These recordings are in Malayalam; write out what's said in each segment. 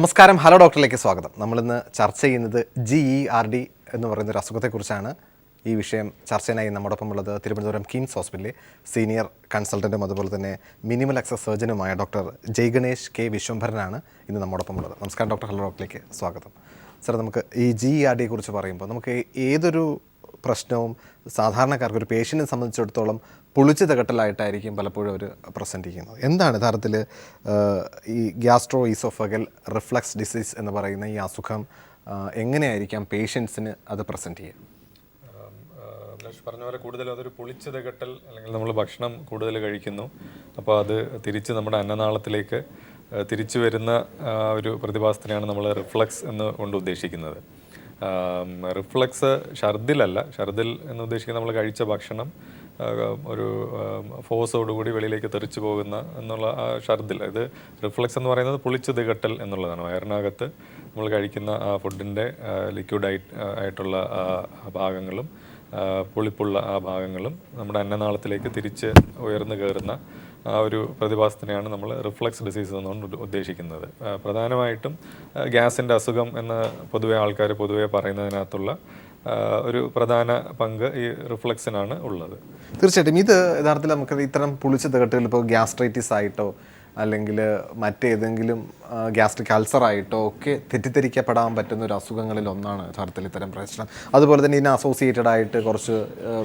നമസ്കാരം, ഹലോ ഡോക്ടറിലേക്ക് സ്വാഗതം. നമ്മളിന്ന് ചർച്ച ചെയ്യുന്നത് GERD എന്ന് പറയുന്ന ഒരു അസുഖത്തെക്കുറിച്ചാണ്. ഈ വിഷയം ചർച്ചയിനായി നമ്മോടൊപ്പം ഉള്ളത് തിരുവനന്തപുരം കിംസ് ഹോസ്പിറ്റലിലെ സീനിയർ കൺസൾട്ടൻറ്റും അതുപോലെ തന്നെ മിനിമൽ ആക്സസ് സർജനുമായ ഡോക്ടർ ജയഗണേഷ് കെ വിശ്വംഭരനാണ് ഇന്ന് നമ്മോടൊപ്പം ഉള്ളത്. നമസ്കാരം ഡോക്ടർ, ഹലോ ഡോക്ടറിലേക്ക് സ്വാഗതം. സാർ, നമുക്ക് ഈ GERD കുറിച്ച് പറയുമ്പോൾ നമുക്ക് ഏതൊരു പ്രശ്നവും സാധാരണക്കാർക്ക് ഒരു പേഷ്യൻറ്റിനെ സംബന്ധിച്ചിടത്തോളം പുളിച്ചു തകട്ടലായിട്ടായിരിക്കും പലപ്പോഴും അവർ പ്രസൻറ്റ് ചെയ്യുന്നത്. എന്താണ് യഥാർത്ഥത്തിൽ ഈ ഗ്യാസ്ട്രോ ഈസോഫഗൽ റിഫ്ലക്സ് ഡിസീസ് എന്ന് പറയുന്ന ഈ അസുഖം എങ്ങനെയായിരിക്കാം പേഷ്യൻസിന് അത് പ്രസൻറ്റ് ചെയ്യുക? പറഞ്ഞ പോലെ കൂടുതൽ അതൊരു പുളിച്ചു തകട്ടൽ, അല്ലെങ്കിൽ നമ്മൾ ഭക്ഷണം കൂടുതൽ കഴിക്കുന്നു, അപ്പോൾ അത് തിരിച്ച് നമ്മുടെ അന്നനാളത്തിലേക്ക് തിരിച്ചു വരുന്ന ഒരു പ്രതിഭാസത്തിനെയാണ് നമ്മൾ റിഫ്ലക്സ് എന്ന് കൊണ്ട് ഉദ്ദേശിക്കുന്നത്. റിഫ്ലക്സ് ഛർദിലല്ല. ഛർദിൽ എന്ന് ഉദ്ദേശിക്കുന്നത് നമ്മൾ കഴിച്ച ഭക്ഷണം ഒരു ഫോഴ്സോടുകൂടി വെളിയിലേക്ക് തെറിച്ചു പോകുന്ന എന്നുള്ള ആ ഛർദിൽ. ഇത് റിഫ്ലക്സ് എന്ന് പറയുന്നത് പുളിച്ചു തികട്ടൽ എന്നുള്ളതാണ്. വയറിനകത്ത് നമ്മൾ കഴിക്കുന്ന ആ ഫുഡിൻ്റെ ലിക്വിഡ് ആയിട്ടുള്ള ഭാഗങ്ങളും പുളിപ്പുള്ള ആ ഭാഗങ്ങളും നമ്മുടെ അന്നനാളത്തിലേക്ക് തിരിച്ച് ഉയർന്നു കയറുന്ന ആ ഒരു പ്രതിഭാസത്തിനെയാണ് നമ്മൾ റിഫ്ലക്സ് ഡിസീസ് എന്നുകൊണ്ട് ഉദ്ദേശിക്കുന്നത്. പ്രധാനമായിട്ടും ഗ്യാസിൻ്റെ അസുഖം എന്ന് ആൾക്കാർ പൊതുവെ പറയുന്നതിനകത്തുള്ള ഒരു പ്രധാന പങ്ക് ഈ റിഫ്ലക്സിനാണ് ഉള്ളത്. തീർച്ചയായിട്ടും ഇത് യഥാർത്ഥത്തിൽ നമുക്ക് ഇത്തരം പുളിച്ച തകട്ടുകൾ ഇപ്പോൾ ഗ്യാസ്ട്രൈറ്റിസ് ആയിട്ടോ അല്ലെങ്കിൽ മറ്റേതെങ്കിലും ഗ്യാസ്ട്രിക് അൾസറായിട്ടോ ഒക്കെ തെറ്റിദ്ധരിക്കപ്പെടാൻ പറ്റുന്ന ഒരു അസുഖങ്ങളിൽ ഒന്നാണ് യഥാർത്ഥത്തിൽ ഇത്തരം പ്രശ്നം. അതുപോലെ തന്നെ ഇതിന് അസോസിയേറ്റഡ് ആയിട്ട് കുറച്ച്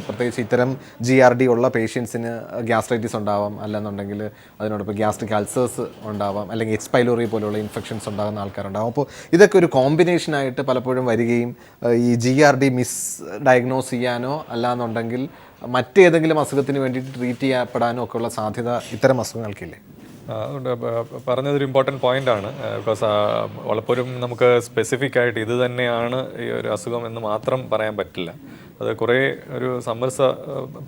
പ്രത്യേകിച്ച് ഇത്തരം GERD ഉള്ള പേഷ്യൻസിന് ഗ്യാസ്ട്രൈറ്റിസ് ഉണ്ടാവാം, അല്ലെന്നുണ്ടെങ്കിൽ അതിനോടൊപ്പം ഗ്യാസ്ട്രിക് അൾസേഴ്സ് ഉണ്ടാവാം, അല്ലെങ്കിൽ എച്ച് പൈലോറി പോലുള്ള ഇൻഫെക്ഷൻസ് ഉണ്ടാകുന്ന ആൾക്കാരുണ്ടാകും. അപ്പോൾ ഇതൊക്കെ ഒരു കോമ്പിനേഷനായിട്ട് പലപ്പോഴും വരികയും ഈ GERD മിസ് ഡയഗ്നോസ് ചെയ്യാനോ അല്ലാന്നുണ്ടെങ്കിൽ മറ്റേതെങ്കിലും അസുഖത്തിന് വേണ്ടിയിട്ട് ട്രീറ്റ് ചെയ്യപ്പെടാനോ ഒക്കെയുള്ള സാധ്യത ഇത്തരം അസുഖങ്ങൾക്കില്ലേ? അതുകൊണ്ട് പറഞ്ഞതൊരു ഇമ്പോർട്ടൻറ്റ് പോയിൻ്റാണ്. ബിക്കോസ് പലപ്പോഴും നമുക്ക് സ്പെസിഫിക് ആയിട്ട് ഇത് തന്നെയാണ് ഈ ഒരു അസുഖം എന്ന് മാത്രം പറയാൻ പറ്റില്ല. അത് കുറേ ഒരു സമ്മർസ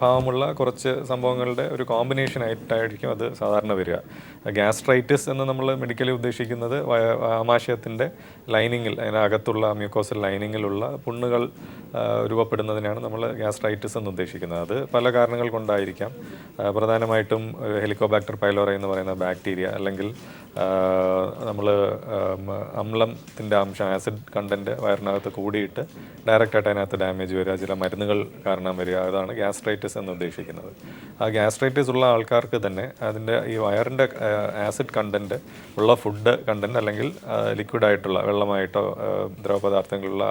ഭാവമുള്ള കുറച്ച് സംഭവങ്ങളുടെ ഒരു കോമ്പിനേഷൻ ആയിട്ടായിരിക്കും അത് സാധാരണ വരിക. ഗ്യാസ്ട്രൈറ്റിസ് എന്ന് നമ്മൾ മെഡിക്കലി ഉദ്ദേശിക്കുന്നത് ആമാശയത്തിൻ്റെ ലൈനിങ്ങിൽ, അതിനകത്തുള്ള മ്യൂക്കോസൽ ലൈനിങ്ങിലുള്ള പുണ്ണുകൾ രൂപപ്പെടുന്നതിനാണ് നമ്മൾ ഗ്യാസ്ട്രൈറ്റിസ് എന്ന് ഉദ്ദേശിക്കുന്നത്. അത് പല കാരണങ്ങൾ കൊണ്ടായിരിക്കാം. പ്രധാനമായിട്ടും ഹെലിക്കോബാക്ടർ പൈലോറി എന്ന് പറയുന്ന ബാക്ടീരിയ, അല്ലെങ്കിൽ നമ്മൾ അമ്ലത്തിൻ്റെ അംശം, ആസിഡ് കണ്ടൻറ്റ് വയറിനകത്ത് കൂടിയിട്ട് ഡയറക്റ്റായിട്ട് അതിനകത്ത് ഡാമേജ് വരിക, ചില മരുന്നുകൾ കാരണം വരിക, അതാണ് ഗ്യാസ്ട്രൈറ്റിസ് എന്ന് ഉദ്ദേശിക്കുന്നത്. ആ ഗ്യാസ്ട്രൈറ്റിസ് ഉള്ള ആൾക്കാർക്ക് തന്നെ അതിൻ്റെ ഈ വയറിൻ്റെ ആസിഡ് കണ്ടൻറ്റ് ഉള്ള ഫുഡ് കണ്ടൻറ്റ്, അല്ലെങ്കിൽ ലിക്വിഡായിട്ടുള്ള വെള്ളമായിട്ടോ ദ്രവപദാർത്ഥങ്ങളുള്ള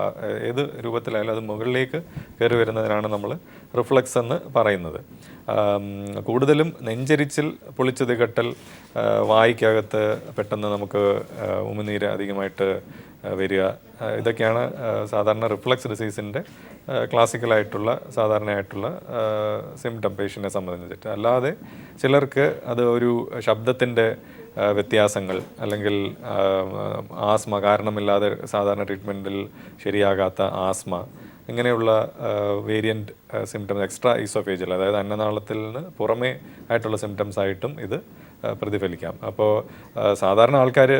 ഏത് രൂപത്തിലായാലും അത് മുകളിലേക്ക് കയറി വരുന്നതിനാണ് നമ്മൾ റിഫ്ലക്സ് എന്ന് പറയുന്നത്. കൂടുതലും നെഞ്ചരിച്ചിൽ, പുളിച്ചു തികട്ടൽ, വായ്ക്കകത്ത് പെട്ടെന്ന് നമുക്ക് ഉമിനീര് അധികമായിട്ട് വരിക, ഇതൊക്കെയാണ് സാധാരണ റിഫ്ലക്സ് ഡിസീസിൻ്റെ ക്ലാസിക്കലായിട്ടുള്ള സാധാരണയായിട്ടുള്ള സിംറ്റം പേഷ്യൻറ്റിനെ സംബന്ധിച്ചിട്ട്. അല്ലാതെ ചിലർക്ക് അത് ഒരു ശബ്ദത്തിൻ്റെ വ്യത്യാസങ്ങൾ, അല്ലെങ്കിൽ ആസ്മ, കാരണമില്ലാതെ സാധാരണ ട്രീറ്റ്മെൻറ്റിൽ ശരിയാകാത്ത ആസ്മ, ഇങ്ങനെയുള്ള വേരിയൻറ്റ് സിംറ്റംസ്, എക്സ്ട്രാ ഈസോഫേജിയൽ, അതായത് അന്നനാളത്തിൽ നിന്ന് പുറമേ ആയിട്ടുള്ള സിംറ്റംസ് ആയിട്ടും ഇത് പ്രതിഫലിക്കാം. അപ്പോൾ സാധാരണ ആൾക്കാർ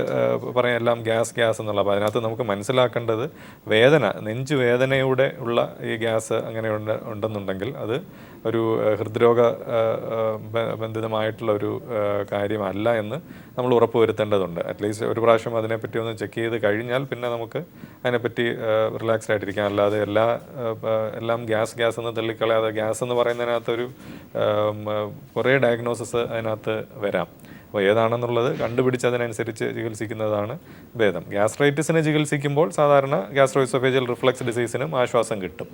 പറയാം എല്ലാം ഗ്യാസ് എന്നുള്ള. അപ്പോൾ അതിനകത്ത് നമുക്ക് മനസ്സിലാക്കേണ്ടത് വേദന, നെഞ്ച് വേദനയുടെ ഉള്ള ഈ ഗ്യാസ് അങ്ങനെ ഉണ്ടെന്നുണ്ടെങ്കിൽ അത് ഒരു ഹൃദ്രോഗ ബന്ധിതമായിട്ടുള്ള ഒരു കാര്യമല്ല എന്ന് നമ്മൾ ഉറപ്പുവരുത്തേണ്ടതുണ്ട്. അറ്റ്ലീസ്റ്റ് ഒരു പ്രാവശ്യം അതിനെപ്പറ്റി ഒന്ന് ചെക്ക് ചെയ്ത് കഴിഞ്ഞാൽ പിന്നെ നമുക്ക് അതിനെപ്പറ്റി റിലാക്സ്ഡ് ആയിട്ടിരിക്കാം. അല്ലാതെ എല്ലാം ഗ്യാസ് എന്ന് തള്ളിക്കളയാതെ, ഗ്യാസ് എന്ന് പറയുന്നതിനകത്തൊരു കുറേ ഡയഗ്നോസിസ് അതിനകത്ത് വരാം. അപ്പോൾ ഏതാണെന്നുള്ളത് കണ്ടുപിടിച്ച് അതിനനുസരിച്ച് ചികിത്സിക്കുന്നതാണ് ഭേദം. ഗ്യാസ്ട്രൈറ്റിസിനെ ചികിത്സിക്കുമ്പോൾ സാധാരണ ഗ്യാസ്ട്രോഇസോഫേജിയൽ റിഫ്ലക്സ് ഡിസീസിനും ആശ്വാസം കിട്ടും.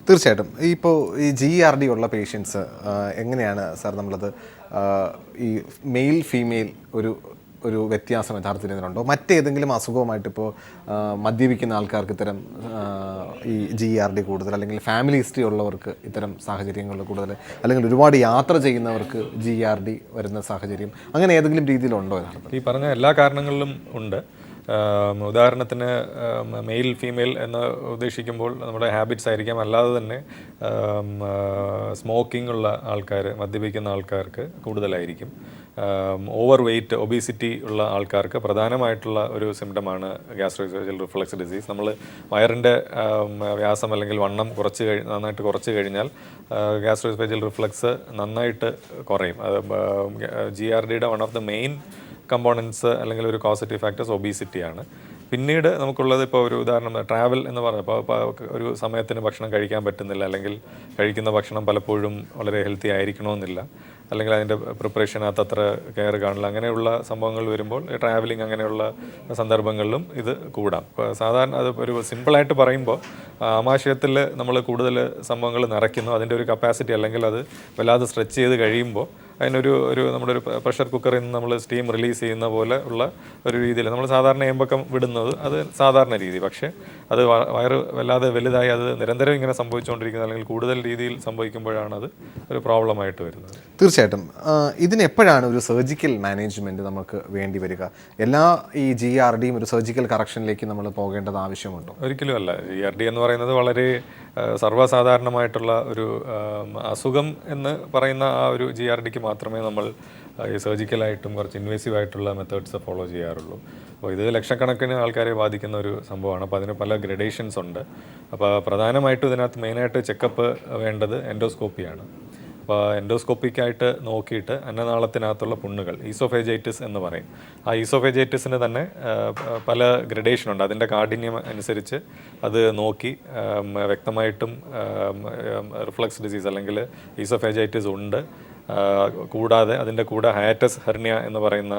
തീർച്ചയായിട്ടും. ഇപ്പോൾ ഈ GERD ഉള്ള പേഷ്യൻസ് എങ്ങനെയാണ് സാർ നമ്മളത് ഈ മെയിൽ ഫീമെയിൽ ഒരു വ്യത്യാസം യഥാർത്ഥത്തിൽ ഇതിനുണ്ടോ? മറ്റേതെങ്കിലും അസുഖവുമായിട്ട് ഇപ്പോൾ മദ്യപിക്കുന്ന ആൾക്കാർക്ക് ഇത്തരം ഈ GERD കൂടുതൽ, അല്ലെങ്കിൽ ഫാമിലി ഹിസ്റ്ററി ഉള്ളവർക്ക് ഇത്തരം സാഹചര്യങ്ങളിൽ കൂടുതൽ, അല്ലെങ്കിൽ ഒരുപാട് യാത്ര ചെയ്യുന്നവർക്ക് GERD വരുന്ന സാഹചര്യം, അങ്ങനെ ഏതെങ്കിലും രീതിയിലുണ്ടോ യഥാർത്ഥത്തിൽ? ഈ പറഞ്ഞ എല്ലാ കാരണങ്ങളിലും ഉണ്ട്. ഉദാഹരണത്തിന് മെയിൽ ഫീമെയിൽ എന്ന് ഉദ്ദേശിക്കുമ്പോൾ നമ്മുടെ ഹാബിറ്റ്സ് ആയിരിക്കാം. അല്ലാതെ തന്നെ സ്മോക്കിംഗ് ഉള്ള ആൾക്കാർ, മദ്യപിക്കുന്ന ആൾക്കാർക്ക് കൂടുതലായിരിക്കും. ഓവർ വെയ്റ്റ്, ഒബീസിറ്റി ഉള്ള ആൾക്കാർക്ക് പ്രധാനമായിട്ടുള്ള ഒരു സിംറ്റമാണ് ഗ്യാസ്ട്രോഇസോഫേജിയൽ റിഫ്ലക്സ് ഡിസീസ്. നമ്മൾ വയറിൻ്റെ വ്യാസം അല്ലെങ്കിൽ വണ്ണം നന്നായിട്ട് കുറച്ച് കഴിഞ്ഞാൽ ഗ്യാസ്ട്രോഇസോഫേജിയൽ റിഫ്ലക്സ് നന്നായിട്ട് കുറയും. അത് GERDയുടെ one of the main components അല്ലെങ്കിൽ ഒരു കോസറ്റീവ് ഫാക്ടേഴ്സ് ഒബീസിറ്റിയാണ്. പിന്നീട് നമുക്കുള്ളത് ഇപ്പോൾ ഒരു ഉദാഹരണം ട്രാവൽ എന്ന് പറഞ്ഞപ്പോൾ ഒരു സമയത്തിന് ഭക്ഷണം കഴിക്കാൻ പറ്റുന്നില്ല, അല്ലെങ്കിൽ കഴിക്കുന്ന ഭക്ഷണം പലപ്പോഴും വളരെ ഹെൽത്തി ആയിരിക്കണമെന്നില്ല, അല്ലെങ്കിൽ അതിൻ്റെ പ്രിപ്പറേഷനകത്ത് അത്ര കെയർ കാണില്ല, അങ്ങനെയുള്ള സംഭവങ്ങൾ വരുമ്പോൾ ട്രാവലിംഗ് അങ്ങനെയുള്ള സന്ദർഭങ്ങളിലും ഇത് കൂടാം. ഇപ്പോൾ സാധാരണ അത് ഒരു സിമ്പിളായിട്ട് പറയുമ്പോൾ ആമാശയത്തിൽ നമ്മൾ കൂടുതൽ സംഭവങ്ങൾ നിറയ്ക്കുന്നു, അതിൻ്റെ ഒരു കപ്പാസിറ്റി അല്ലെങ്കിൽ അത് വല്ലാതെ സ്ട്രെച്ച് ചെയ്ത് കഴിയുമ്പോൾ അതിനൊരു നമ്മുടെ ഒരു പ്രഷർ കുക്കറിൽ നിന്ന് നമ്മൾ സ്റ്റീം റിലീസ് ചെയ്യുന്ന പോലെ ഉള്ള ഒരു രീതിയിൽ നമ്മൾ സാധാരണ ഏമ്പക്കം വിടുന്നത് അത് സാധാരണ രീതി. പക്ഷേ അത് വയറ് വല്ലാതെ വലുതായി അത് നിരന്തരം ഇങ്ങനെ സംഭവിച്ചുകൊണ്ടിരിക്കുന്നത് അല്ലെങ്കിൽ കൂടുതൽ രീതിയിൽ സംഭവിക്കുമ്പോഴാണ് അത് ഒരു പ്രോബ്ലമായിട്ട് വരുന്നത്. തീർച്ചയായിട്ടും ഇതിനെപ്പോഴാണ് ഒരു സർജിക്കൽ മാനേജ്മെൻറ്റ് നമുക്ക് വേണ്ടി വരിക? എല്ലാ ഈ GERDയും ഒരു സർജിക്കൽ കറക്ഷനിലേക്ക് നമ്മൾ പോകേണ്ടത് ആവശ്യമുണ്ടോ? ഒരിക്കലും അല്ല. GERD എന്ന് പറയുന്നത് വളരെ സർവ്വസാധാരണമായിട്ടുള്ള ഒരു അസുഖം എന്ന് പറയുന്ന ആ ഒരു GERDക്ക് മാത്രമേ നമ്മൾ ഈ സർജിക്കലായിട്ടും കുറച്ച് ഇൻവേസീവ് ആയിട്ടുള്ള മെത്തേഡ്സ് ഫോളോ ചെയ്യാറുള്ളൂ. അപ്പോൾ ഇത് ലക്ഷക്കണക്കിന് ആൾക്കാരെ ബാധിക്കുന്ന ഒരു സംഭവമാണ്. അപ്പോൾ അതിന് പല ഗ്രഡേഷൻസ് ഉണ്ട്. അപ്പോൾ പ്രധാനമായിട്ടും ഇതിനകത്ത് മെയിനായിട്ട് ചെക്കപ്പ് വേണ്ടത് എൻഡോസ്കോപ്പിയാണ്. അപ്പോൾ എൻഡോസ്കോപ്പിക്കായിട്ട് നോക്കിയിട്ട് അന്നനാളത്തിനകത്തുള്ള പുണ്ണുകൾ, ഈസോഫേജൈറ്റിസ് എന്ന് പറയും. ആ ഈസോഫേജൈറ്റിസിന് തന്നെ പല ഗ്രഡേഷനുണ്ട്. അതിൻ്റെ കാഠിന്യം അനുസരിച്ച് അത് നോക്കി വ്യക്തമായിട്ടും റിഫ്ലക്സ് ഡിസീസ് അല്ലെങ്കിൽ ഈസോഫേജൈറ്റിസ് ഉണ്ട്, കൂടാതെ അതിൻ്റെ കൂടെ ഹയാറ്റസ് ഹെർണിയ എന്ന് പറയുന്ന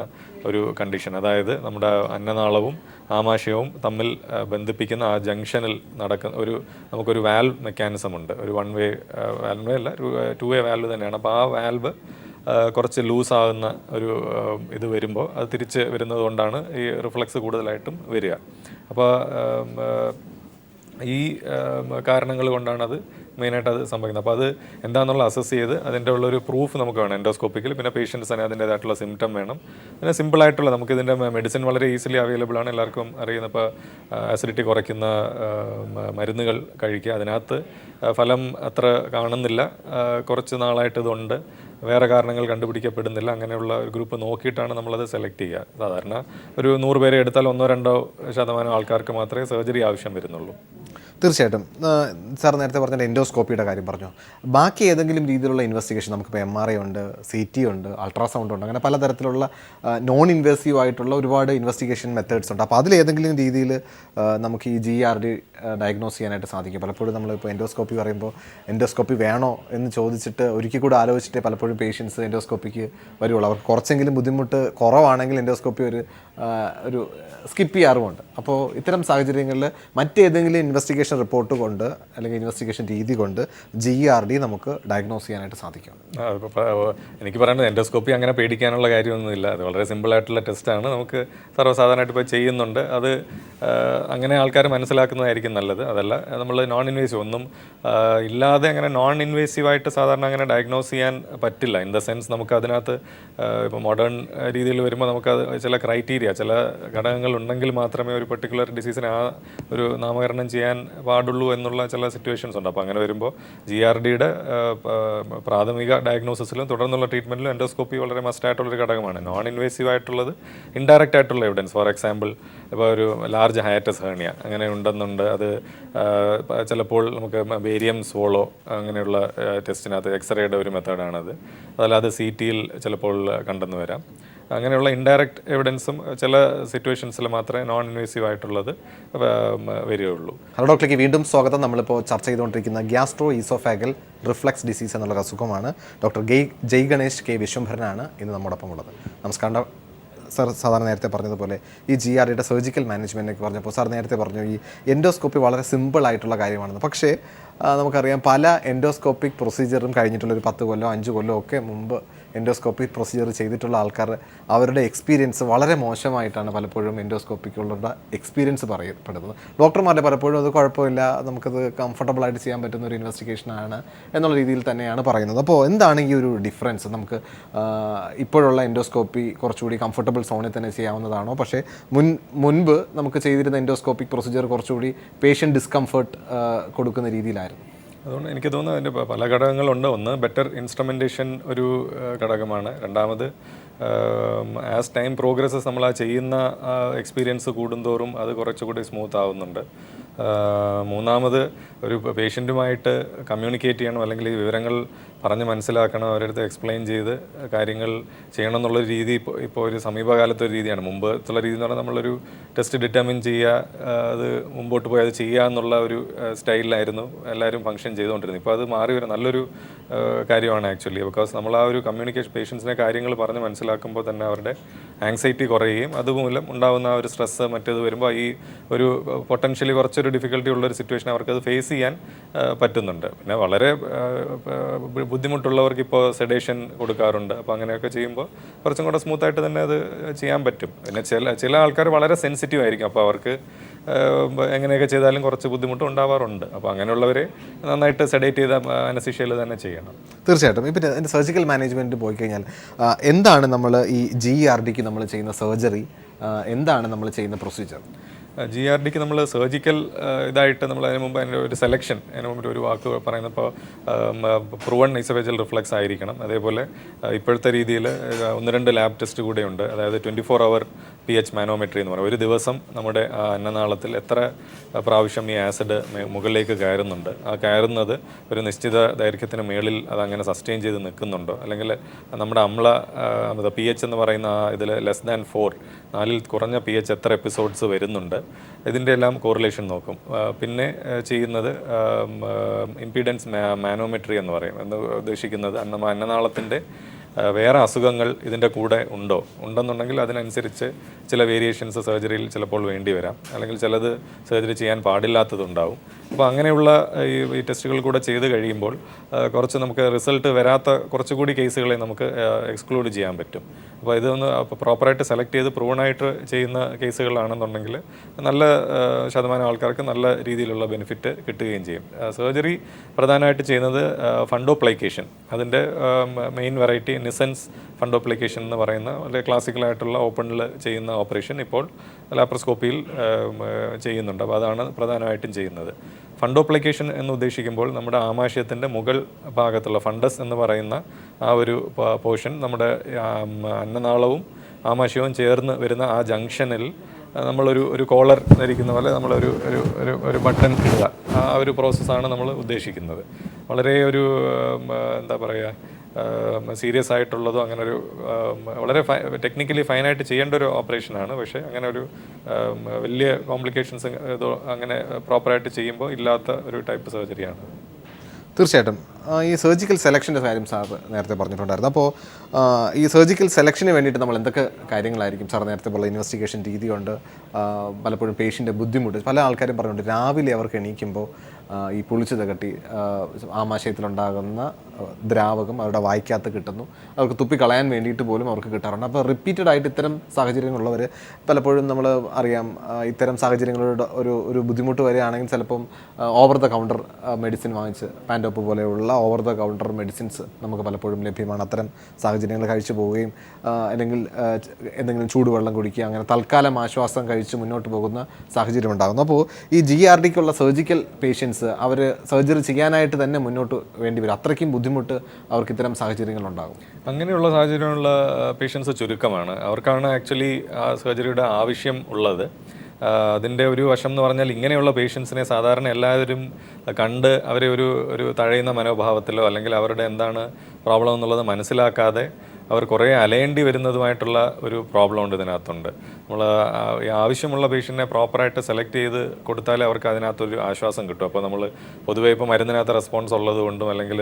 ഒരു കണ്ടീഷൻ, അതായത് നമ്മുടെ അന്നനാളവും ആമാശയവും തമ്മിൽ ബന്ധിപ്പിക്കുന്ന ആ ജംഗ്ഷനിൽ നടക്കുന്ന നമുക്കൊരു വാൽവ് മെക്കാനിസം ഉണ്ട്. ഒരു വൺ വേ അല്ല, ഒരു 2 വേ വാൽവ് തന്നെയാണ്. അപ്പോൾ ആ വാൽവ് കുറച്ച് ലൂസാകുന്ന ഒരു ഇത് വരുമ്പോൾ അത് തിരിച്ച് വരുന്നത് കൊണ്ടാണ് ഈ റിഫ്ലക്സ് കൂടുതലായിട്ടും വരിക. അപ്പോൾ ഈ കാരണങ്ങൾ കൊണ്ടാണ് അത് മെയിനായിട്ട് അത് സംഭവിക്കുന്നത്. അപ്പോൾ അത് എന്താണെന്നുള്ള അസസ് ചെയ്ത് അതിൻ്റെ ഉള്ളൊരു പ്രൂഫ് നമുക്ക് വേണം എൻഡോസ്കോപ്പിക്കൽ. പിന്നെ പേഷ്യൻസിന് അതിൻ്റേതായിട്ടുള്ള സിംറ്റം വേണം. പിന്നെ സിമ്പിളായിട്ടുള്ള നമുക്കിതിൻ്റെ മെഡിസിൻ വളരെ ഈസിലി അവൈലബിൾ ആണ്, എല്ലാവർക്കും അറിയുന്ന. ഇപ്പോൾ ആസിഡിറ്റി കുറയ്ക്കുന്ന മരുന്നുകൾ കഴിക്കുക, അതിനകത്ത് ഫലം അത്ര കാണുന്നില്ല, കുറച്ച് നാളായിട്ട് ഇതുണ്ട്, വേറെ കാരണങ്ങൾ കണ്ടുപിടിക്കപ്പെടുന്നില്ല. അങ്ങനെയുള്ള ഒരു ഗ്രൂപ്പ് നോക്കിയിട്ടാണ് നമ്മളത് സെലക്ട് ചെയ്യുക. സാധാരണ ഒരു 100 പേരെ എടുത്താൽ 1-2% ആൾക്കാർക്ക് മാത്രമേ സർജറി ആവശ്യം വരുന്നുള്ളൂ. തീർച്ചയായിട്ടും സാർ നേരത്തെ പറഞ്ഞ എൻഡോസ്കോപ്പിയുടെ കാര്യം പറഞ്ഞു. ബാക്കി ഏതെങ്കിലും രീതിയിലുള്ള ഇൻവെസ്റ്റിഗേഷൻ, നമുക്കിപ്പോൾ MRI ഉണ്ട്, CT ഉണ്ട്, അൾട്രാസൗണ്ട് ഉണ്ട്, അങ്ങനെ പലതരത്തിലുള്ള നോൺ ഇൻവേസീവ് ആയിട്ടുള്ള ഒരുപാട് ഇൻവെസ്റ്റിഗേഷൻ മെത്തേഡ്സ് ഉണ്ട്. അപ്പോൾ അതിലേതെങ്കിലും രീതിയിൽ നമുക്ക് ഈ GERD ഡയഗ്നോസ് ചെയ്യാനായിട്ട് സാധിക്കും? പലപ്പോഴും നമ്മളിപ്പോൾ എൻഡോസ്കോപ്പി പറയുമ്പോൾ എൻഡോസ്കോപ്പി വേണോ എന്ന് ചോദിച്ചിട്ട് ഒരിക്കൽ കൂടെ ആലോചിച്ചിട്ടേ പലപ്പോഴും പേഷ്യൻസ് എൻഡോസ്കോപ്പിക്ക് വരുള്ളൂ. അവർക്ക് കുറച്ചെങ്കിലും ബുദ്ധിമുട്ട് കുറവാണെങ്കിൽ എൻഡോസ്കോപ്പി ഒരു സ്കിപ്പ് ചെയ്യാറുമുണ്ട്. അപ്പോൾ ഇത്തരം സാഹചര്യങ്ങളിൽ മറ്റേതെങ്കിലും ഇൻവെസ്റ്റിഗേഷൻ റിപ്പോർട്ട് കൊണ്ട് അല്ലെങ്കിൽ ഇൻവെസ്റ്റിഗേഷൻ രീതി കൊണ്ട് GERD നമുക്ക് ഡയഗ്നോസ് ചെയ്യാനായിട്ട് സാധിക്കും? എനിക്ക് പറയുന്നത് എൻഡോസ്കോപ്പി അങ്ങനെ പേടിക്കാനുള്ള കാര്യമൊന്നുമില്ല. അത് വളരെ സിമ്പിളായിട്ടുള്ള ടെസ്റ്റാണ്, നമുക്ക് സർവ്വസാധാരണമായിട്ട് ഇപ്പോൾ ചെയ്യുന്നുണ്ട്. അത് അങ്ങനെ ആൾക്കാർ മനസ്സിലാക്കുന്നതായിരിക്കും നല്ലത്. അതല്ല നമ്മൾ നോൺ ഇൻവേസീവ് ഒന്നും ഇല്ലാതെ അങ്ങനെ നോൺ ഇൻവേസീവായിട്ട് സാധാരണ അങ്ങനെ ഡയഗ്നോസ് ചെയ്യാൻ പറ്റില്ല. ഇൻ ദ സെൻസ് നമുക്ക് അതിനകത്ത് ഇപ്പോൾ മോഡേൺ രീതിയിൽ വരുമ്പോൾ നമുക്കത് ചില ക്രൈറ്റീരിയ, ചില ഘടകങ്ങൾ ഉണ്ടെങ്കിൽ മാത്രമേ ഒരു പെർട്ടിക്കുലർ ഡിസീസിനെ ഒരു നാമകരണം ചെയ്യാൻ പാടുള്ളൂ എന്നുള്ള ചില സിറ്റുവേഷൻസ് ഉണ്ട്. അപ്പോൾ അങ്ങനെ വരുമ്പോൾ GERDയുടെ പ്രാഥമിക ഡയഗ്നോസിസിലും തുടർന്നുള്ള ട്രീറ്റ്മെൻറ്റിലും എൻഡോസ്കോപ്പി വളരെ മസ്റ്റായിട്ടുള്ളൊരു ഘടകമാണ്. നോൺ ഇൻവേസീവ് ആയിട്ടുള്ളത് ഇൻഡയറക്റ്റ് ആയിട്ടുള്ള എവിഡൻസ്, ഫോർ എക്സാമ്പിൾ ഇപ്പോൾ ഒരു ലാർജ് ഹയാറ്റസ് ഹെർണിയ അങ്ങനെ ഉണ്ടെന്നുണ്ട്, അത് ചിലപ്പോൾ നമുക്ക് ബേരിയം സ്വോളോ അങ്ങനെയുള്ള ടെസ്റ്റിനകത്ത് എക്സ്റേയുടെ ഒരു മെത്തേഡാണത്. അതല്ലാതെ CTയിൽ ചിലപ്പോൾ കണ്ടെന്ന് വരാം. അങ്ങനെയുള്ള ഇൻഡയറക്റ്റ് എവിഡൻസും ചില സിറ്റുവേഷൻസിൽ മാത്രമേ നോൺ ഇൻവേസീവ് ആയിട്ടുള്ളത് വരികയുള്ളൂ. ഹലോ ഡോക്ടർക്ക് വീണ്ടും സ്വാഗതം. നമ്മളിപ്പോൾ ചർച്ച ചെയ്തുകൊണ്ടിരിക്കുന്ന ഗ്യാസ്ട്രോ ഈസോഫാഗൽ റിഫ്ലക്സ് ഡിസീസ് എന്നുള്ള അസുഖമാണ്. ഡോക്ടർ ജയ് ഗണേഷ് K വിശ്വംഭരനാണ് ഇന്ന് നമ്മോടൊപ്പം ഉള്ളത്. നമസ്കാരം സാർ. സാധാരണ നേരത്തെ പറഞ്ഞതുപോലെ ഈ GERDയുടെ സർജിക്കൽ മാനേജ്മെൻറ്റൊക്കെ പറഞ്ഞപ്പോൾ സാർ നേരത്തെ പറഞ്ഞു ഈ എൻഡോസ്കോപ്പി വളരെ സിമ്പിൾ ആയിട്ടുള്ള കാര്യമാണെന്ന്. പക്ഷേ നമുക്കറിയാം പല എൻഡോസ്കോപ്പിക് പ്രൊസീജിയറും കഴിഞ്ഞിട്ടുള്ളൊരു 10 കൊല്ലം 5 കൊല്ലം ഒക്കെ മുമ്പ് എൻഡോസ്കോപ്പിക് പ്രൊസീജിയർ ചെയ്തിട്ടുള്ള ആൾക്കാർ അവരുടെ എക്സ്പീരിയൻസ് വളരെ മോശമായിട്ടാണ് പലപ്പോഴും എൻഡോസ്കോപ്പിക്കുള്ള എക്സ്പീരിയൻസ് പറയപ്പെടുന്നത്. ഡോക്ടർമാരുടെ പലപ്പോഴും അത് കുഴപ്പമില്ല, നമുക്കത് കംഫർട്ടബിളായിട്ട് ചെയ്യാൻ പറ്റുന്ന ഒരു ഇൻവെസ്റ്റിഗേഷനാണ് എന്നുള്ള രീതിയിൽ തന്നെയാണ് പറയുന്നത്. അപ്പോൾ എന്താണ് ഈ ഒരു ഡിഫറൻസ്? നമുക്ക് ഇപ്പോഴുള്ള എൻഡോസ്കോപ്പി കുറച്ചുകൂടി കംഫർട്ടബിൾ സോണിൽ തന്നെ ചെയ്യാവുന്നതാണോ? പക്ഷേ മുൻപ് നമുക്ക് ചെയ്തിരുന്ന എൻഡോസ്കോപ്പിക് പ്രൊസീജിയർ കുറച്ചുകൂടി പേഷ്യൻ്റ് ഡിസ്കംഫർട്ട് കൊടുക്കുന്ന രീതിയിലായിരുന്നു. അതുകൊണ്ട് എനിക്ക് തോന്നുന്നു അതിൻ്റെ പല ഘടകങ്ങളുണ്ട്. ഒന്ന്, ബെറ്റർ ഇൻസ്ട്രുമെൻറ്റേഷൻ ഒരു ഘടകമാണ്. രണ്ടാമത്, ആസ് ടൈം പ്രോഗ്രസ്സസ് നമ്മൾ ആ ചെയ്യുന്ന എക്സ്പീരിയൻസ് കൂടുന്തോറും അത് കുറച്ചുകൂടി സ്മൂത്ത് ആവുന്നുണ്ട്. മൂന്നാമത്, ഒരു പേഷ്യൻറ്റുമായിട്ട് കമ്മ്യൂണിക്കേറ്റ് ചെയ്യണം, അല്ലെങ്കിൽ ഈ വിവരങ്ങൾ പറഞ്ഞ് മനസ്സിലാക്കണം, അവരുടെ അടുത്ത് എക്സ്പ്ലെയിൻ ചെയ്ത് കാര്യങ്ങൾ ചെയ്യണം എന്നുള്ളൊരു രീതി ഇപ്പോൾ ഒരു സമീപകാലത്തെ ഒരു രീതിയാണ്. മുമ്പത്തുള്ള രീതി എന്ന് പറഞ്ഞാൽ നമ്മളൊരു ടെസ്റ്റ് ഡിറ്റർമിൻ ചെയ്യുക, അത് മുമ്പോട്ട് പോയി അത് ചെയ്യുക എന്നുള്ള ഒരു സ്റ്റൈലിലായിരുന്നു എല്ലാവരും ഫംഗ്ഷൻ ചെയ്തുകൊണ്ടിരുന്നത്. ഇപ്പോൾ അത് മാറി ഒരു നല്ലൊരു കാര്യമാണ് ആക്ച്വലി. ബിക്കോസ് നമ്മൾ ആ ഒരു കമ്മ്യൂണിക്കേഷൻ പേഷ്യൻസിനെ കാര്യങ്ങൾ പറഞ്ഞ് മനസ്സിലാക്കുമ്പോൾ തന്നെ അവരുടെ ആങ്സൈറ്റി കുറയുകയും അതുമൂലം ഉണ്ടാകുന്ന ആ ഒരു സ്ട്രെസ്സ് മറ്റേത് വരുമ്പോൾ ഈ ഒരു പൊട്ടൻഷ്യലി കുറച്ചൊരു ഡിഫിക്കൽട്ടി ഉള്ളൊരു സിറ്റുവേഷൻ അവർക്കത് ഫേസ് ചെയ്യാൻ പറ്റുന്നുണ്ട്. പിന്നെ വളരെ ബുദ്ധിമുട്ടുള്ളവർക്ക് ഇപ്പോൾ സെഡേഷൻ കൊടുക്കാറുണ്ട്. അപ്പോൾ അങ്ങനെയൊക്കെ ചെയ്യുമ്പോൾ കുറച്ചും കൂടെ സ്മൂത്തായിട്ട് തന്നെ അത് ചെയ്യാൻ പറ്റും. പിന്നെ ചില ആൾക്കാർ വളരെ സെൻസിറ്റീവ് ആയിരിക്കും, അപ്പോൾ അവർക്ക് എങ്ങനെയൊക്കെ ചെയ്താലും കുറച്ച് ബുദ്ധിമുട്ട് ഉണ്ടാവാറുണ്ട്. അപ്പോൾ അങ്ങനെയുള്ളവരെ നന്നായിട്ട് സെഡേറ്റ് ചെയ്ത അനസ്തീഷ്യയിൽ തന്നെ ചെയ്യണം. തീർച്ചയായിട്ടും. ഇപ്പം എൻ്റെ സർജിക്കൽ മാനേജ്മെൻറ്റ് പോയി കഴിഞ്ഞാൽ എന്താണ് നമ്മൾ ഈ GERD നമ്മൾ ചെയ്യുന്ന സർജറി, എന്താണ് നമ്മൾ ചെയ്യുന്ന പ്രൊസീജിയർ? GERD നമ്മൾ സർജിക്കൽ ഇതായിട്ട് നമ്മൾ അതിന് മുമ്പ് അതിൻ്റെ ഒരു സെലക്ഷൻ, അതിന് മുമ്പ് ഒരു വാക്ക് പറയുന്നപ്പോൾ പ്രൂവൺ ഈസോഫേജൽ റിഫ്ലക്സ് ആയിരിക്കണം. അതേപോലെ ഇപ്പോഴത്തെ രീതിയിൽ 1-2 ലാബ് ടെസ്റ്റ് കൂടെയുണ്ട്. അതായത് 24 hour pH മാനോമെട്രി എന്ന് പറയും. ഒരു ദിവസം നമ്മുടെ അന്നനാളത്തിൽ എത്ര പ്രാവശ്യം ഈ ആസിഡ് മുകളിലേക്ക് കയറുന്നുണ്ട്, ആ കയറുന്നത് ഒരു നിശ്ചിത ദൈർഘ്യത്തിന് മേളിൽ അതങ്ങനെ സസ്റ്റെയിൻ ചെയ്ത് നിൽക്കുന്നുണ്ടോ, അല്ലെങ്കിൽ നമ്മുടെ pH എന്ന് പറയുന്ന ഇതിൽ ലെസ് ദാൻ 4 കുറഞ്ഞ pH എത്ര എപ്പിസോഡ്സ് വരുന്നുണ്ട്, ഇതിൻ്റെ എല്ലാം കോറിലേഷൻ നോക്കും. പിന്നെ ചെയ്യുന്നത് ഇംപീഡൻസ് മാനോമെട്രി എന്ന് പറയും. എന്ന് ഉദ്ദേശിക്കുന്നത് അന്നനാളത്തിൻ്റെ വേറെ അസുഖങ്ങൾ ഇതിൻ്റെ കൂടെ ഉണ്ടെന്നുണ്ടെങ്കിൽ അതിനനുസരിച്ച് ചില വേരിയേഷൻസ് സർജറിയിൽ ചിലപ്പോൾ വേണ്ടി വരാം, അല്ലെങ്കിൽ ചിലത് സർജറി ചെയ്യാൻ പാടില്ലാത്തതുണ്ടാവും. അപ്പോൾ അങ്ങനെയുള്ള ഈ ടെസ്റ്റുകൾ കൂടെ ചെയ്ത് കഴിയുമ്പോൾ കുറച്ച് നമുക്ക് റിസൾട്ട് വരാത്ത കുറച്ചുകൂടി കേസുകളെ നമുക്ക് എക്സ്ക്ലൂഡ് ചെയ്യാൻ പറ്റും. അപ്പോൾ ഇതൊന്ന് പ്രോപ്പറായിട്ട് സെലക്ട് ചെയ്ത് പ്രൂവണായിട്ട് ചെയ്യുന്ന കേസുകളാണെന്നുണ്ടെങ്കിൽ നല്ല ശതമാനം ആൾക്കാർക്ക് നല്ല രീതിയിലുള്ള ബെനിഫിറ്റ് കിട്ടുകയും ചെയ്യും. സർജറി പ്രധാനമായിട്ട് ചെയ്യുന്നത് ഫണ്ടോപ്ലൈക്കേഷൻ, അതിൻ്റെ മെയിൻ വെറൈറ്റി നിസൻസ് ഫണ്ടോപ്ലിക്കേഷൻ എന്ന് പറയുന്ന വളരെ ക്ലാസിക്കലായിട്ടുള്ള ഓപ്പണിൽ ചെയ്യുന്ന ഓപ്പറേഷൻ ഇപ്പോൾ ലാപ്രോസ്കോപ്പിയിൽ ചെയ്യുന്നുണ്ട്. അപ്പോൾ അതാണ് പ്രധാനമായിട്ടും ചെയ്യുന്നത്. ഫണ്ടോപ്ലിക്കേഷൻ എന്ന് ഉദ്ദേശിക്കുമ്പോൾ നമ്മുടെ ആമാശയത്തിൻ്റെ മുകൾ ഭാഗത്തുള്ള ഫണ്ടസ് എന്ന് പറയുന്ന ആ ഒരു പോർഷൻ, നമ്മുടെ അന്നനാളവും ആമാശയവും ചേർന്ന് വരുന്ന ആ ജംഗ്ഷനിൽ നമ്മളൊരു കോളർ ധരിക്കുന്ന പോലെ ഒരു ബട്ടൺ ഇടുക, ആ ഒരു പ്രോസസ്സാണ് നമ്മൾ ഉദ്ദേശിക്കുന്നത്. വളരെ എന്താ പറയുക, സീരിയസ് ആയിട്ടുള്ളതോ അങ്ങനെ ഒരു വളരെ ടെക്നിക്കലി ഫൈനായിട്ട് ചെയ്യേണ്ട ഒരു ഓപ്പറേഷനാണ്. പക്ഷേ അങ്ങനെ ഒരു വലിയ കോംപ്ലിക്കേഷൻസ് ഇതോ അങ്ങനെ പ്രോപ്പറായിട്ട് ചെയ്യുമ്പോൾ ഇല്ലാത്ത ഒരു ടൈപ്പ് സർജറിയാണ്. തീർച്ചയായിട്ടും. ഈ സർജിക്കൽ സെലക്ഷൻ്റെ കാര്യം സാർ നേരത്തെ പറഞ്ഞിട്ടുണ്ടായിരുന്നു. അപ്പോൾ ഈ സർജിക്കൽ സെലക്ഷന് വേണ്ടിയിട്ട് നമ്മൾ എന്തൊക്കെ കാര്യങ്ങളായിരിക്കും സാർ നേരത്തെ പോലെ ഇൻവെസ്റ്റിഗേഷൻ രീതിയുണ്ട്, പലപ്പോഴും പേഷ്യൻ്റെ ബുദ്ധിമുട്ട്, പല ആൾക്കാരും പറഞ്ഞിട്ടുണ്ട് രാവിലെ അവർക്ക് എണീക്കുമ്പോൾ ഈ പുളിച്ചത് കെട്ടി ആമാശയത്തിലുണ്ടാകുന്ന ദ്രാവകം അവരുടെ വായിക്കകത്ത് കിട്ടുന്നു, അവർക്ക് തുപ്പിക്കളയാൻ വേണ്ടിയിട്ട് പോലും അവർക്ക് കിട്ടാറുണ്ട്. അപ്പോൾ റിപ്പീറ്റഡ് ആയിട്ട് ഇത്തരം സാഹചര്യങ്ങളുള്ളവർ പലപ്പോഴും നമ്മൾ അറിയാം, ഇത്തരം സാഹചര്യങ്ങളുടെ ഒരു ബുദ്ധിമുട്ട് വരികയാണെങ്കിൽ ചിലപ്പം ഓവർ ദ കൗണ്ടർ മെഡിസിൻ വാങ്ങിച്ച് പാൻഡോപ്പ് പോലെയുള്ള ഓവർ ദ കൗണ്ടർ മെഡിസിൻസ് നമുക്ക് പലപ്പോഴും ലഭ്യമാണ്. അത്തരം സാഹചര്യങ്ങൾ കഴിച്ചു പോവുകയും അല്ലെങ്കിൽ എന്തെങ്കിലും ചൂടുവെള്ളം കുടിക്കുക, അങ്ങനെ തൽക്കാലം ആശ്വാസം കഴിച്ച് മുന്നോട്ട് പോകുന്ന സാഹചര്യം ഉണ്ടാകുന്നു. അപ്പോൾ ഈ GERDക്കുള്ള സർജിക്കൽ പേഷ്യൻസ് അവർ സർജറി ചെയ്യാനായിട്ട് തന്നെ മുന്നോട്ട് വേണ്ടി വരും, അത്രയ്ക്കും ബുദ്ധിമുട്ട് അവർക്ക് ഇത്തരം സാഹചര്യങ്ങളുണ്ടാകും. അങ്ങനെയുള്ള സാഹചര്യമുള്ള പേഷ്യൻസ് ചുരുക്കമാണ്. അവർക്കാണ് ആക്ച്വലി ആ സർജറിയുടെ ആവശ്യം ഉള്ളത്. അതിൻ്റെ ഒരു വശം എന്ന് പറഞ്ഞാൽ ഇങ്ങനെയുള്ള പേഷ്യൻസിനെ സാധാരണ എല്ലാവരും കണ്ട് അവരെ ഒരു തഴയുന്ന മനോഭാവത്തിലോ അല്ലെങ്കിൽ അവരുടെ എന്താണ് പ്രോബ്ലം എന്നുള്ളത് മനസ്സിലാക്കാതെ അവർ കുറേ അലയേണ്ടി വരുന്നതുമായിട്ടുള്ള ഒരു പ്രോബ്ലം ഉണ്ട് ഇതിനകത്തുണ്ട്. നമ്മൾ ആവശ്യമുള്ള പേഷ്യൻറ്റിനെ പ്രോപ്പറായിട്ട് സെലക്ട് ചെയ്ത് കൊടുത്താലേ അവർക്ക് അതിനകത്തൊരു ആശ്വാസം കിട്ടും. അപ്പോൾ നമ്മൾ പൊതുവേ ഇപ്പോൾ മരുന്നിനകത്ത് റെസ്പോൺസ് ഉള്ളത് കൊണ്ടും അല്ലെങ്കിൽ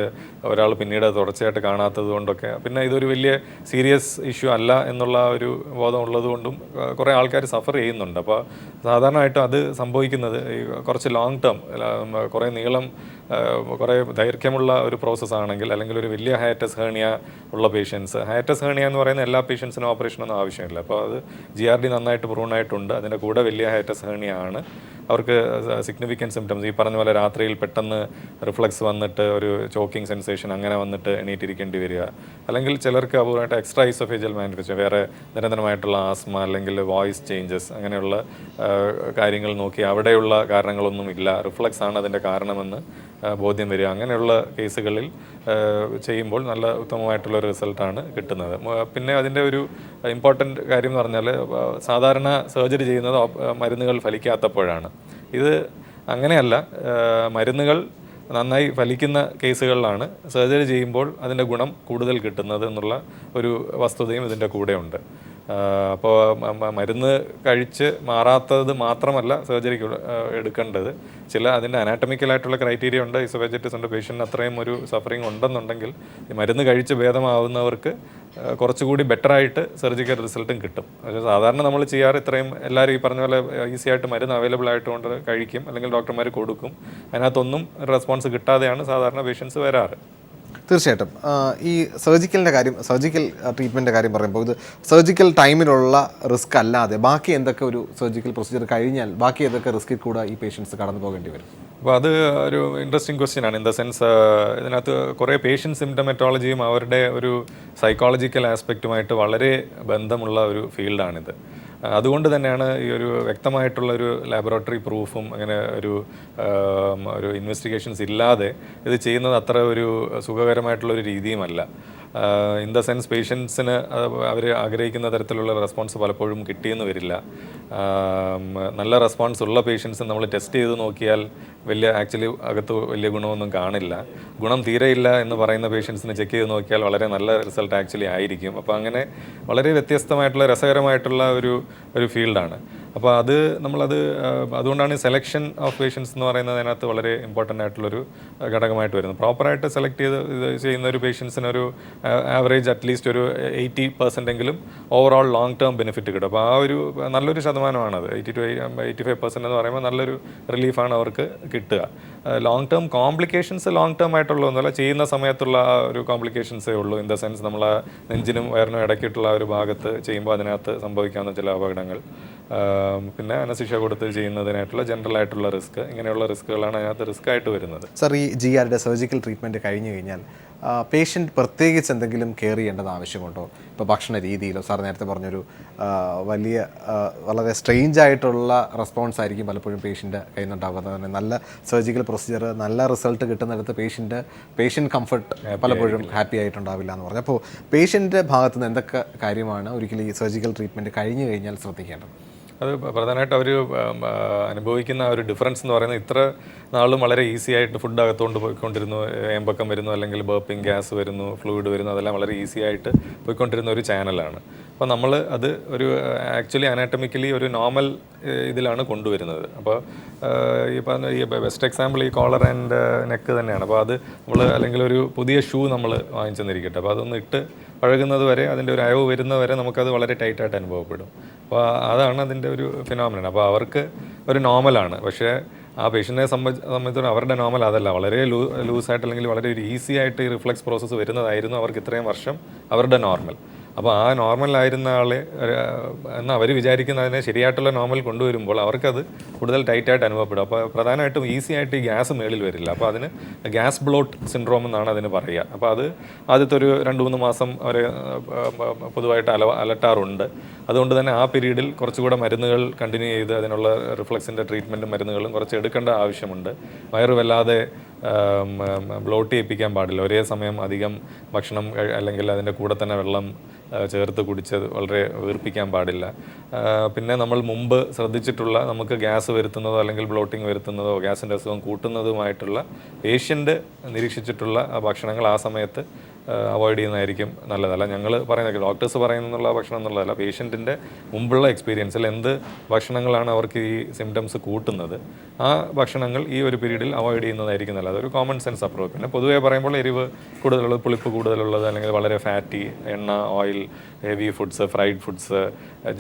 ഒരാൾ പിന്നീട് തുടർച്ചയായിട്ട് കാണാത്തത് കൊണ്ടൊക്കെ, പിന്നെ ഇതൊരു വലിയ സീരിയസ് ഇഷ്യൂ അല്ല എന്നുള്ള ഒരു ബോധം ഉള്ളത് കൊണ്ടും കുറേ ആൾക്കാർ സഫർ ചെയ്യുന്നുണ്ട്. അപ്പോൾ സാധാരണയായിട്ടും അത് സംഭവിക്കുന്നത് കുറച്ച് ലോങ് ടേം, കുറേ കുറേ ദൈർഘ്യമുള്ള ഒരു പ്രോസസ്സ് ആണെങ്കിൽ, അല്ലെങ്കിൽ ഒരു വലിയ ഹയറ്റസ് ഹേർണിയ ഉള്ള പേഷ്യൻസ്, ഹയറ്റസ് ഹേർണിയ എന്ന് പറയുന്ന എല്ലാ പേഷ്യൻസിനും ഓപ്പറേഷനൊന്നും ആവശ്യമില്ല. അപ്പോൾ അത് GERD നന്നായിട്ട് പ്രൂൺ ആയിട്ടുണ്ട്. അതിൻ്റെ കൂടെ വലിയ ഹയറ്റസ് ഹേർണിയ ആണ്, അവർക്ക് സിഗ്നിഫിക്കൻറ്റ് സിംറ്റംസ് ഈ പറഞ്ഞ പോലെ രാത്രിയിൽ പെട്ടെന്ന് റിഫ്ലക്സ് വന്നിട്ട് ഒരു ചോക്കിംഗ് സെൻസേഷൻ അങ്ങനെ വന്നിട്ട് എണീറ്റിരിക്കേണ്ടി വരിക, അല്ലെങ്കിൽ ചിലർക്ക് അപൂർവമായിട്ട് എക്സ്ട്രാ ഈസോഫേജിയൽ മാനിഫെസ്റ്റേഷൻ, വേറെ നിരന്തരമായിട്ടുള്ള ആസ്മ അല്ലെങ്കിൽ വോയിസ് ചേഞ്ചസ്, അങ്ങനെയുള്ള കാര്യങ്ങൾ നോക്കി അവിടെയുള്ള കാരണങ്ങളൊന്നും ഇല്ല, റിഫ്ലക്സ് ആണ് അതിൻ്റെ കാരണമെന്ന് ബോധ്യം വരിക. അങ്ങനെയുള്ള കേസുകളിൽ ചെയ്യുമ്പോൾ നല്ല ഉത്തമമായിട്ടുള്ള റിസൾട്ടാണ് കിട്ടുന്നത്. പിന്നെ അതിൻ്റെ ഒരു ഇമ്പോർട്ടൻ്റ് കാര്യം എന്ന് പറഞ്ഞാൽ സാധാരണ സർജറി ചെയ്യുന്നത് മരുന്നുകൾ ഫലിക്കാത്തപ്പോഴാണ്. ഇത് അങ്ങനെയല്ല, മരുന്നുകൾ നന്നായി ഫലിക്കുന്ന കേസുകളിലാണ് സർജറി ചെയ്യുമ്പോൾ അതിൻ്റെ ഗുണം കൂടുതൽ കിട്ടുന്നത് എന്നുള്ള ഒരു വസ്തുതയും ഇതിൻ്റെ കൂടെയുണ്ട്. അപ്പോൾ മരുന്ന് കഴിച്ച് മാറാത്തത് മാത്രമല്ല സർജറിക്ക് എടുക്കേണ്ടത്. ചില അതിൻ്റെ അനാറ്റമിക്കലായിട്ടുള്ള ക്രൈറ്റീരിയ ഉണ്ട്. ഇസോഫേജൈറ്റിസ് ഉണ്ട്, പേഷ്യൻ്റ് അത്രയും ഒരു സഫറിങ് ഉണ്ടെന്നുണ്ടെങ്കിൽ ഈ മരുന്ന് കഴിച്ച് ഭേദമാവുന്നവർക്ക് കുറച്ചുകൂടി ബെറ്ററായിട്ട് സർജിക്കൽ റിസൾട്ടും കിട്ടും. പക്ഷേ സാധാരണ നമ്മൾ ചെയ്യാറ് ഇത്രയും എല്ലാവരും ഈ പറഞ്ഞ പോലെ ഈസി ആയിട്ട് മരുന്ന് അവൈലബിൾ ആയിട്ടുകൊണ്ട് കഴിക്കും, അല്ലെങ്കിൽ ഡോക്ടർമാർ കൊടുക്കും. അതിനകത്തൊന്നും റെസ്പോൺസ് കിട്ടാതെയാണ് സാധാരണ പേഷ്യൻസ് വരാറ്. തീർച്ചയായിട്ടും ഈ സർജിക്കൽ ട്രീറ്റ്മെൻറ്റിൻ്റെ കാര്യം പറയുമ്പോൾ ഇത് സർജിക്കൽ ടൈമിലുള്ള റിസ്ക് അല്ലാതെ ബാക്കി എന്തൊക്കെ ഒരു സർജിക്കൽ പ്രൊസീജിയർ കഴിഞ്ഞാൽ ബാക്കി ഏതൊക്കെ റിസ്കിൽ കൂടെ ഈ പേഷ്യൻസ് കടന്നു പോകേണ്ടി വരും? അപ്പോൾ അത് ഒരു ഇൻട്രസ്റ്റിംഗ് ക്വസ്റ്റ്യൻ ആണ്. ഇൻ ദ സെൻസ് ഇതിനകത്ത് കുറേ പേഷ്യൻ്റ് സിംറ്റമെറ്റോളജിയും അവരുടെ ഒരു സൈക്കോളജിക്കൽ ആസ്പെക്റ്റുമായിട്ട് വളരെ ബന്ധമുള്ള ഒരു ഫീൽഡാണിത്. അതുകൊണ്ട് തന്നെയാണ് ഈ ഒരു വ്യക്തമായിട്ടുള്ള ഒരു ലാബോറട്ടറി പ്രൂഫും അങ്ങനെ ഒരു ഇൻവെസ്റ്റിഗേഷൻസ് ഇല്ലാതെ ഇത് ചെയ്യുന്നത് അത്ര ഒരു സുഖകരമായിട്ടുള്ളൊരു രീതിയുമല്ല. ഇൻ ദ സെൻസ് പേഷ്യൻസിന് അവർ ആഗ്രഹിക്കുന്ന തരത്തിലുള്ള റെസ്പോൺസ് പലപ്പോഴും കിട്ടിയെന്ന് വരില്ല. നല്ല റെസ്പോൺസ് ഉള്ള പേഷ്യൻസ് നമ്മൾ ടെസ്റ്റ് ചെയ്ത് നോക്കിയാൽ ആക്ച്വലി അകത്ത് വലിയ ഗുണമൊന്നും കാണില്ല. ഗുണം തീരെയില്ല എന്ന് പറയുന്ന പേഷ്യൻസിന് ചെക്ക് ചെയ്ത് നോക്കിയാൽ വളരെ നല്ല റിസൾട്ട് ആക്ച്വലി ആയിരിക്കും. അപ്പോൾ അങ്ങനെ വളരെ വ്യത്യസ്തമായിട്ടുള്ള രസകരമായിട്ടുള്ള ഒരു ഫീൽഡാണ്. അപ്പോൾ അതുകൊണ്ടാണ് സെലക്ഷൻ ഓഫ് പേഷ്യൻസ് എന്ന് പറയുന്നത് അതിനകത്ത് വളരെ ഇമ്പോർട്ടൻ്റ് ആയിട്ടുള്ളൊരു ഘടകമായിട്ട് വരുന്നത്. പ്രോപ്പറായിട്ട് സെലക്ട് ചെയ്യുന്ന ഒരു പേഷ്യൻസിന് ഒരു ആവറേജ് അറ്റ്ലീസ്റ്റ് ഒരു 80% എങ്കിലും ഓവറോൾ ലോങ് ടേം ബെനിഫിറ്റ് കിട്ടും. അപ്പോൾ ആ ഒരു നല്ലൊരു ശതമാനമാണത്. 80-85% എന്ന് പറയുമ്പോൾ നല്ലൊരു റിലീഫാണ് അവർക്ക് കിട്ടുക. Long term complications long term ആയിട്ടുള്ളതൊന്നുമല്ല, ചെയ്യുന്ന സമയത്തുള്ള ആ ഒരു കോംപ്ലിക്കേഷൻസേ ഉള്ളൂ. ഇൻ ദ സെൻസ് നമ്മൾ നെഞ്ചിനും വയറിനും ഇടയ്ക്കിട്ടുള്ള ഒരു ഭാഗത്ത് ചെയ്യുമ്പോൾ അതിനകത്ത് സംഭവിക്കാവുന്ന ചില അപകടങ്ങൾ, പിന്നെ അനസ്തീഷ്യ കൊടുത്ത് ചെയ്യുന്നതിനായിട്ടുള്ള ജനറൽ ആയിട്ടുള്ള റിസ്ക്, ഇങ്ങനെയുള്ള റിസ്ക്കുകളാണ് അതിനകത്ത് റിസ്ക് ആയിട്ട് വരുന്നത്. സർ, ഈ GRD സർജിക്കൽ ട്രീറ്റ്മെൻറ്റ് കഴിഞ്ഞു കഴിഞ്ഞാൽ പേഷ്യൻ്റ് പ്രത്യേകിച്ച് എന്തെങ്കിലും കെയർ ചെയ്യേണ്ടത് ആവശ്യമുണ്ടോ? ഇപ്പോൾ ഭക്ഷണ രീതിയിലോ, സാർ നേരത്തെ പറഞ്ഞൊരു വളരെ സ്ട്രെയിഞ്ച് ആയിട്ടുള്ള റെസ്പോൺസ് ആയിരിക്കും പലപ്പോഴും പേഷ്യൻ്റ് കയ്യിൽ നിന്നുണ്ടാവുക. തന്നെ നല്ല സർജിക്കൽ പ്രൊസീജിയർ നല്ല റിസൾട്ട് കിട്ടുന്നിടത്ത് പേഷ്യൻ്റ് കംഫർട്ട് പലപ്പോഴും ഹാപ്പി ആയിട്ടുണ്ടാവില്ല എന്ന് പറഞ്ഞു. അപ്പോൾ പേഷ്യൻ്റെ ഭാഗത്തു നിന്ന് എന്തൊക്കെ കാര്യമാണ് ഒരിക്കലും ഈ സർജിക്കൽ ട്രീറ്റ്മെൻറ്റ് കഴിഞ്ഞു കഴിഞ്ഞാൽ ശ്രദ്ധിക്കേണ്ടത്? അത് പ്രധാനമായിട്ട് അവർ അനുഭവിക്കുന്ന ഒരു ഡിഫറൻസ് എന്ന് പറയുന്നത്, ഇത്ര നാളും വളരെ ഈസി ആയിട്ട് ഫുഡ് അകത്തുകൊണ്ട് പോയിക്കൊണ്ടിരുന്നു, ഏമ്പക്കം വരുന്നു, അല്ലെങ്കിൽ ബർപ്പിംഗ് ഗ്യാസ് വരുന്നു, ഫ്ലൂയിഡ് വരുന്നു, അതെല്ലാം വളരെ ഈസി ആയിട്ട് പോയിക്കൊണ്ടിരുന്ന ഒരു ചാനലാണ്. അപ്പോൾ നമ്മൾ അത് ഒരു ആക്ച്വലി അനാറ്റമിക്കലി ഒരു നോർമൽ ഇതിലാണ് കൊണ്ടുവരുന്നത്. അപ്പോൾ ഈ ബെസ്റ്റ് എക്സാമ്പിൾ ഈ കോളർ ആൻഡ് നെക്ക് തന്നെയാണ്. അപ്പോൾ അത് നമ്മൾ അല്ലെങ്കിൽ ഒരു പുതിയ ഷൂ നമ്മൾ വാങ്ങിച്ചെന്നിരിക്കട്ടെ, അപ്പോൾ അതൊന്ന് ഇട്ട് പഴകുന്നത് വരെ, അതിൻ്റെ ഒരു അയവ് വരുന്നത് വരെ നമുക്കത് വളരെ ടൈറ്റായിട്ട് അനുഭവപ്പെടും. അപ്പോൾ അതാണ് അതിൻ്റെ ഒരു ഫിനോമിനൻ. അപ്പോൾ അവർക്ക് ഒരു നോർമലാണ്. പക്ഷേ ആ പേഷ്യൻറ്റിനെ സംബന്ധിച്ചിടത്തോളം അവരുടെ നോർമൽ അതല്ല, വളരെ ലൂസായിട്ട് അല്ലെങ്കിൽ വളരെ ഒരു ഈസി ആയിട്ട് ഈ റിഫ്ലക്സ് പ്രോസസ്സ് വരുന്നതായിരുന്നു അവർക്ക് ഇത്രയും വർഷം അവരുടെ നോർമൽ. അപ്പോൾ ആ നോർമലായിരുന്ന ആളെ എന്ന് അവർ വിചാരിക്കുന്നതിനെ ശരിയായിട്ടുള്ള നോർമൽ കൊണ്ടുവരുമ്പോൾ അവർക്കത് കൂടുതൽ ടൈറ്റായിട്ട് അനുഭവപ്പെടും. അപ്പോൾ പ്രധാനമായിട്ടും ഈസി ആയിട്ട് ഈ ഗ്യാസ് മേളിൽ വരില്ല. അപ്പോൾ അതിന് ഗ്യാസ് ബ്ലോട്ട് സിൻഡ്രോം എന്നാണ് അതിന് പറയുക. അപ്പോൾ അത് ആദ്യത്തെ ഒരു 2-3 മാസം അവർ പൊതുവായിട്ട് അലട്ടാറുണ്ട്. അതുകൊണ്ട് തന്നെ ആ പീരീഡിൽ കുറച്ചുകൂടെ മരുന്നുകൾ കണ്ടിന്യൂ ചെയ്ത് അതിനുള്ള റിഫ്ലക്സിൻ്റെ ട്രീറ്റ്മെൻറ്റും മരുന്നുകളും കുറച്ച് എടുക്കേണ്ട ആവശ്യമുണ്ട്. വയറ് വല്ലാതെ ബ്ലോട്ട് ചെയ്യിപ്പിക്കാൻ പാടില്ല. ഒരേ സമയം അധികം ഭക്ഷണം അല്ലെങ്കിൽ അതിൻ്റെ കൂടെ തന്നെ വെള്ളം ചേർത്ത് കുടിച്ചത് വളരെ വീർപ്പിക്കാൻ പാടില്ല. പിന്നെ നമ്മൾ മുമ്പ് ശ്രദ്ധിച്ചിട്ടുള്ള നമുക്ക് ഗ്യാസ് വരുത്തുന്നതോ അല്ലെങ്കിൽ ബ്ലോട്ടിങ് വരുത്തുന്നതോ ഗ്യാസിൻ്റെ അസുഖം കൂട്ടുന്നതുമായിട്ടുള്ള പേഷ്യൻ്റ് നിരീക്ഷിച്ചിട്ടുള്ള ഭക്ഷണങ്ങൾ ആ സമയത്ത് അവോയ്ഡ് ചെയ്യുന്നതായിരിക്കും നല്ലതല്ല. ഞങ്ങൾ പറയുന്നത് ഡോക്ടേഴ്സ് പറയുന്നുള്ള ഭക്ഷണം എന്നുള്ളതല്ല, പേഷ്യൻറ്റിൻ്റെ മുമ്പുള്ള എക്സ്പീരിയൻസിൽ എന്ത് ഭക്ഷണങ്ങളാണ് അവർക്ക് ഈ സിംറ്റംസ് കൂട്ടുന്നത്, ആ ഭക്ഷണങ്ങൾ ഈ ഒരു പീരീഡിൽ അവോയ്ഡ് ചെയ്യുന്നതായിരിക്കും നല്ലത്. അതൊരു കോമൺ സെൻസ് അപ്രോച്ച്. പിന്നെ പൊതുവേ പറയുമ്പോൾ എരിവ് കൂടുതലുള്ളത്, പുളിപ്പ് കൂടുതലുള്ളത്, അല്ലെങ്കിൽ വളരെ ഫാറ്റി, എണ്ണ, oil, heavy foods, fried foods,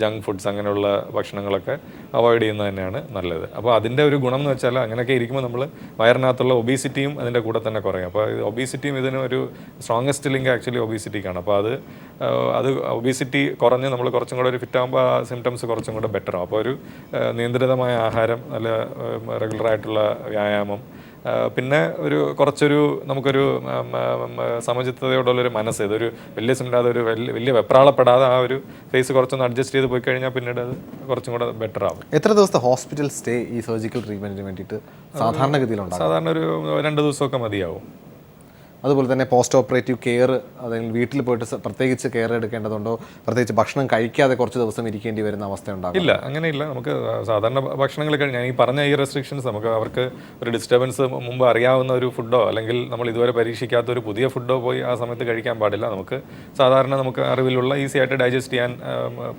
junk foods, അങ്ങനെയുള്ള ഭക്ഷണങ്ങളൊക്കെ അവോയ്ഡ് ചെയ്യുന്നത് തന്നെയാണ് നല്ലത്. അപ്പോൾ അതിൻ്റെ ഒരു ഗുണം എന്ന് വെച്ചാൽ അങ്ങനെയൊക്കെ ഇരിക്കുമ്പോൾ നമ്മൾ വയറിനകത്തുള്ള ഒബീസിറ്റിയും അതിൻ്റെ കൂടെ തന്നെ കുറയും. അപ്പോൾ ഒബീസിറ്റിയും ഇതിന് ഒരു സ്ട്രോങ്ങസ്റ്റ് ലിങ്ക് ആക്ച്വലി ഒബീസിറ്റിക്കാണ്. അപ്പോൾ അത് ഒബീസിറ്റി കുറഞ്ഞ് നമ്മൾ കുറച്ചും കൂടെ ഒരു ഫിറ്റ് ആകുമ്പോൾ ആ സിംറ്റംസ് കുറച്ചും കൂടെ ബെറ്റർ ആവും. അപ്പോൾ ഒരു നിയന്ത്രിതമായ ആഹാരം, നല്ല റെഗുലറായിട്ടുള്ള വ്യായാമം, പിന്നെ നമുക്കൊരു സമചിത്തതയോടുള്ളൊരു മനസ്സ്, ഇതൊരു വലിയ സിംറ്റം, അതൊരു വലിയ വെപ്രാളപ്പെടാതെ ആ ഒരു ഫേസ് കുറച്ചൊന്ന് അഡ്ജസ്റ്റ് ചെയ്ത് പോയി കഴിഞ്ഞാൽ പിന്നീട് അത് കുറച്ചും കൂടെ ബെറ്റർ ആവും. എത്ര ദിവസത്തെ ഹോസ്പിറ്റൽ സ്റ്റേ ഈ സർജിക്കൽ ട്രീറ്റ്മെൻറ്റിന് വേണ്ടിയിട്ട് സാധാരണഗതിയിലുണ്ടാകും? സാധാരണ ഒരു 2 ദിവസമൊക്കെ മതിയാവും. അതുപോലെ തന്നെ പോസ്റ്റ് ഓപ്പറേറ്റീവ് കെയർ, അല്ലെങ്കിൽ വീട്ടിൽ പോയിട്ട് പ്രത്യേകിച്ച് കെയർ എടുക്കേണ്ടതുണ്ടോ, പ്രത്യേകിച്ച് ഭക്ഷണം കഴിക്കാതെ കുറച്ച് ദിവസം ഇരിക്കേണ്ടി വരുന്ന അവസ്ഥ ഉണ്ടാകും? ഇല്ല, അങ്ങനെയില്ല. നമുക്ക് സാധാരണ ഭക്ഷണങ്ങൾ ഞാൻ ഈ പറഞ്ഞ ഈ റെസ്ട്രിക്ഷൻസ് നമുക്ക് അവർക്ക് ഒരു ഡിസ്റ്റർബൻസ് മുമ്പ് അറിയാവുന്ന ഒരു ഫുഡോ അല്ലെങ്കിൽ നമ്മൾ ഇതുവരെ പരീക്ഷിക്കാത്ത ഒരു പുതിയ ഫുഡോ പോയി ആ സമയത്ത് കഴിക്കാൻ പാടില്ല. നമുക്ക് സാധാരണ നമുക്ക് അറിവിലുള്ള ഈസി ആയിട്ട് ഡൈജസ്റ്റ് ചെയ്യാൻ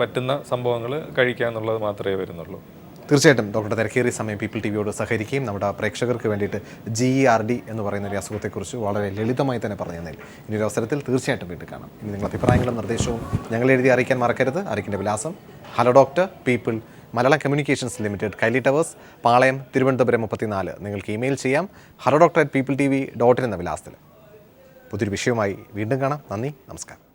പറ്റുന്ന സംഭവങ്ങൾ കഴിക്കുക എന്നുള്ളത് മാത്രമേ വരുന്നുള്ളൂ. തീർച്ചയായിട്ടും ഡോക്ടർ തിരക്കേറിയ സമയം പീപ്പിൾ ടി വിയോട് സഹകരിക്കുകയും നമ്മുടെ പ്രേക്ഷകർക്ക് വേണ്ടിയിട്ട് GERD എന്ന് പറയുന്ന ഒരു അസുഖത്തെക്കുറിച്ച് വളരെ ലളിതമായി തന്നെ പറഞ്ഞു തന്നതിൽ ഇനി ഒരു അവസരത്തിൽ തീർച്ചയായിട്ടും വീണ്ടും കാണാം. ഇനി നിങ്ങളുടെ അഭിപ്രായങ്ങളും നിർദ്ദേശവും ഞങ്ങൾ എഴുതി അറിയിക്കാൻ മറക്കരുത്. അറിയിക്കേണ്ട വിലാസം: hello doctor, people, Malayalam communications limited, Kaili towers, Palayam, Thiruvananthapuram 34. നിങ്ങൾക്ക് ഇമെയിൽ ചെയ്യാം hello doctor@peopletv.in എന്ന വിലാസത്തിൽ. പുതിയൊരു വിഷയവുമായി വീണ്ടും കാണാം. നന്ദി, നമസ്കാരം.